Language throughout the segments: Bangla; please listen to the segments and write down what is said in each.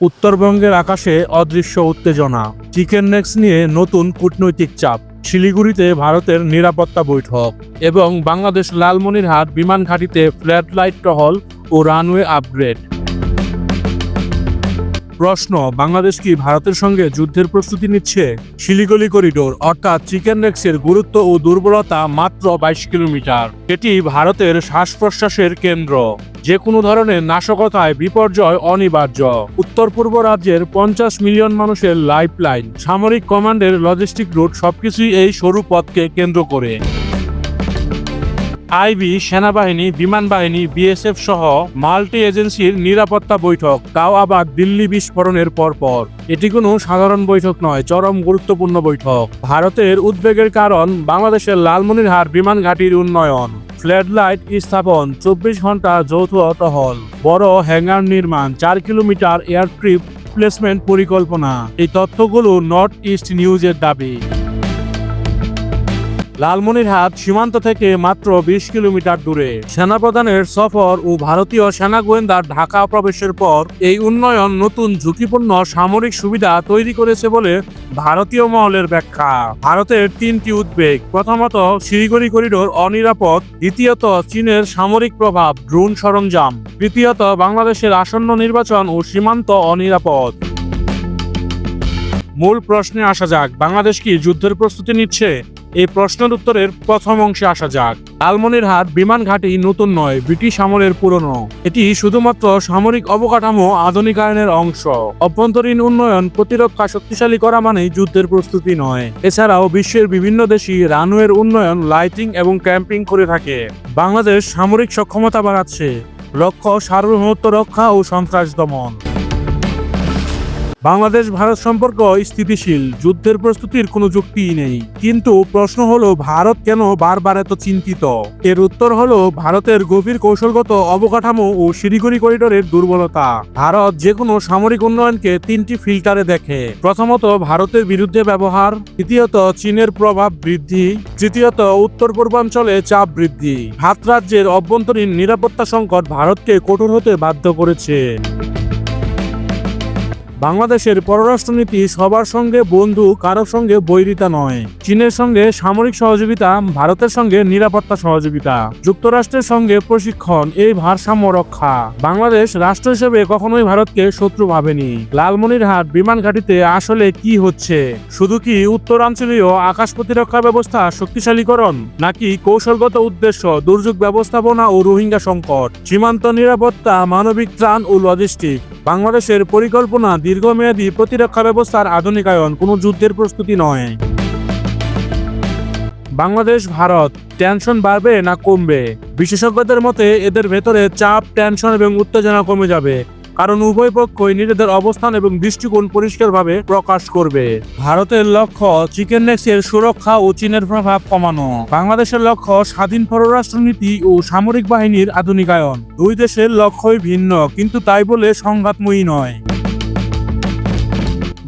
উত্তরবঙ্গের আকাশে অদৃশ্য উত্তেজনা, চিকেন নেক্স নিয়ে নতুন কূটনৈতিক চাপ, শিলিগুড়িতে ভারতের নিরাপত্তা বৈঠক এবং বাংলাদেশ লালমনিরহাট বিমান ঘাঁটিতে ফ্লাড লাইট টহল ও রানওয়ে আপগ্রেড। প্রশ্ন, বাংলাদেশ কি ভারতের সঙ্গে যুদ্ধের প্রস্তুতি নিচ্ছে? শিলিগুড়ি করিডোর অর্থাৎ চিকেন নেক্সের গুরুত্ব ও দুর্বলতা মাত্র 22 কিলোমিটার। এটি ভারতের শ্বাস প্রশ্বাসের কেন্দ্র। যে কোনো ধরনের নাশকতায় বিপর্যয় অনিবার্য। উত্তর পূর্ব রাজ্যের 50 মিলিয়ন মানুষের লাইফলাইন, সামরিক কমান্ডের লজিস্টিক রুট সবকিছুই এই সরু পথকে কেন্দ্র করে। আইবি, সেনাবাহিনী, বিমান বাহিনী, বিএসএফ সহ মাল্টি এজেন্সির নিরাপত্তা বৈঠক, তাও আবার দিল্লি বিস্ফোরণের পরপর। এটি কোনো সাধারণ বৈঠক নয়, চরম গুরুত্বপূর্ণ বৈঠক। ভারতের উদ্বেগের কারণ বাংলাদেশের লালমনিরহাট বিমান ঘাঁটির উন্নয়ন, ফ্লাড লাইট স্থাপন, 24 ঘন্টা যৌথ টহল, বড় হ্যাঙ্গার নির্মাণ, 4 কিলোমিটার এয়ারস্ট্রিপ প্লেসমেন্ট পরিকল্পনা। এই তথ্যগুলো নর্থ ইস্ট নিউজের দাবি। লালমনিরহাট সীমান্ত থেকে মাত্র 20 কিলোমিটার দূরে। সেনাপ্রধানের সফর ও ভারতীয় সেনা গোয়েন্দার ঢাকা প্রবেশের পর এই উন্নয়ন নতুন ঝুঁকিপূর্ণ সামরিক সুবিধা তৈরি করেছে বলে ভারতীয় মহলের ব্যাখ্যা। ভারতের 3টি উদ্বেগ: প্রথমত, শিলিগুড়ি করিডোর অনিরাপদ; দ্বিতীয়ত, চীনের সামরিক প্রভাব, ড্রোন সরঞ্জাম; তৃতীয়ত, বাংলাদেশের আসন্ন নির্বাচন ও সীমান্ত অনিরাপদ। মূল প্রশ্নে আসা যাক, বাংলাদেশ কি যুদ্ধের প্রস্তুতি নিচ্ছে? এই প্রশ্নের উত্তরের প্রথম অংশে আসা যাক। লালমনিরহাট বিমান ঘাঁটি নতুন নয়, ব্রিটিশ আমলের পুরনো। এটি শুধুমাত্র সামরিক অবকাঠামো আধুনিকায়নের অংশ। অভ্যন্তরীণ উন্নয়ন, প্রতিরক্ষা শক্তিশালী করা মানেই যুদ্ধের প্রস্তুতি নয়। এছাড়াও বিশ্বের বিভিন্ন দেশই রানওয়ের উন্নয়ন, লাইটিং এবং ক্যাম্পিং করে থাকে। বাংলাদেশ সামরিক সক্ষমতা বাড়াচ্ছে, লক্ষ্য সার্বভৌমত্ব রক্ষা ও সন্ত্রাস দমন। বাংলাদেশ ভারত সম্পর্ক স্থিতিশীল, যুদ্ধের প্রস্তুতির কোনো যুক্তিই নেই। কিন্তু প্রশ্ন হলো, ভারত কেন বারবার এত চিন্তিত? এর উত্তর হলো ভারতের গভীর কৌশলগত অবকাঠামো ও শিলিগুড়ি করিডোরের দুর্বলতা। ভারত যে কোনো সামরিক উন্নয়নকে 3টি ফিল্টারে দেখে। প্রথমত, ভারতের বিরুদ্ধে ব্যবহার; দ্বিতীয়ত, চীনের প্রভাব বৃদ্ধি; তৃতীয়ত, উত্তর পূর্বাঞ্চলে চাপ বৃদ্ধি। ভারত রাজ্যের অভ্যন্তরীণ নিরাপত্তা সংকট ভারতকে কঠোর হতে বাধ্য করেছে। বাংলাদেশের পররাষ্ট্রনীতি সবার সঙ্গে বন্ধু, কারোর সঙ্গে বৈরিতা নয়। চীনের সঙ্গে সামরিক সহযোগিতা, ভারতের সঙ্গে নিরাপত্তা সহযোগিতা, যুক্তরাষ্ট্রের সঙ্গে প্রশিক্ষণ, এই ভারসাম্য রক্ষা। বাংলাদেশ রাষ্ট্র হিসেবে কখনোই ভারতকে শত্রু ভাবেনি। লালমনিরহাট বিমান ঘাঁটিতে আসলে কি হচ্ছে? শুধু কি উত্তরাঞ্চলীয় আকাশ প্রতিরক্ষা ব্যবস্থা শক্তিশালীকরণ, নাকি কৌশলগত উদ্দেশ্য, দুর্যোগ ব্যবস্থাপনা ও রোহিঙ্গা সংকট, সীমান্ত নিরাপত্তা, মানবিক ত্রাণ ও লজিস্টিক? বাংলাদেশের পরিকল্পনা দীর্ঘমেয়াদী প্রতিরক্ষা ব্যবস্থার আধুনিকায়ন, কোনো যুদ্ধের প্রস্তুতি নয়। বাংলাদেশ ভারত টেনশন বাড়বে না কমবে? বিশেষজ্ঞদের মতে এদের ভেতরে চাপ, টেনশন এবং উত্তেজনা কমে যাবে, কারণ উভয় পক্ষই নিজেদের অবস্থান এবং দৃষ্টিকোণ পরিষ্কারভাবে প্রকাশ করবে। ভারতের লক্ষ্য চিকেন নেক্সের সুরক্ষা ও চীনের প্রভাব কমানো। বাংলাদেশের লক্ষ্য স্বাধীন পররাষ্ট্রনীতি ও সামরিক বাহিনীর আধুনিকায়ন। দুই দেশের লক্ষ্যই ভিন্ন, কিন্তু তাই বলে সংঘাতময়ী নয়।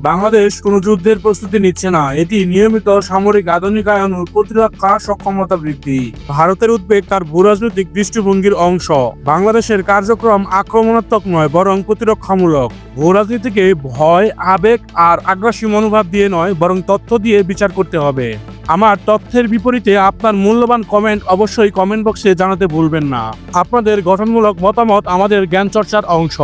বাংলাদেশ কোনো যুদ্ধের প্রস্তুতি নিচ্ছে না, এটি নিয়মিত সামরিক আধুনিকায়ন ও প্রতিরক্ষা সক্ষমতা বৃদ্ধি। ভারতের উদ্বেগ তার ভূরাজনৈতিক দৃষ্টিভঙ্গির অংশ। বাংলাদেশের কার্যক্রম আক্রমণাত্মক নয়, বরং প্রতিরক্ষামূলক। ভূরাজনীতিকে ভয়, আবেগ আর আগ্রাসী মনোভাব দিয়ে নয়, বরং তথ্য দিয়ে বিচার করতে হবে। আমার তথ্যের বিপরীতে আপনার মূল্যবান কমেন্ট অবশ্যই কমেন্ট বক্সে জানাতে ভুলবেন না। আপনাদের গঠনমূলক মতামত আমাদের জ্ঞান চর্চার অংশ।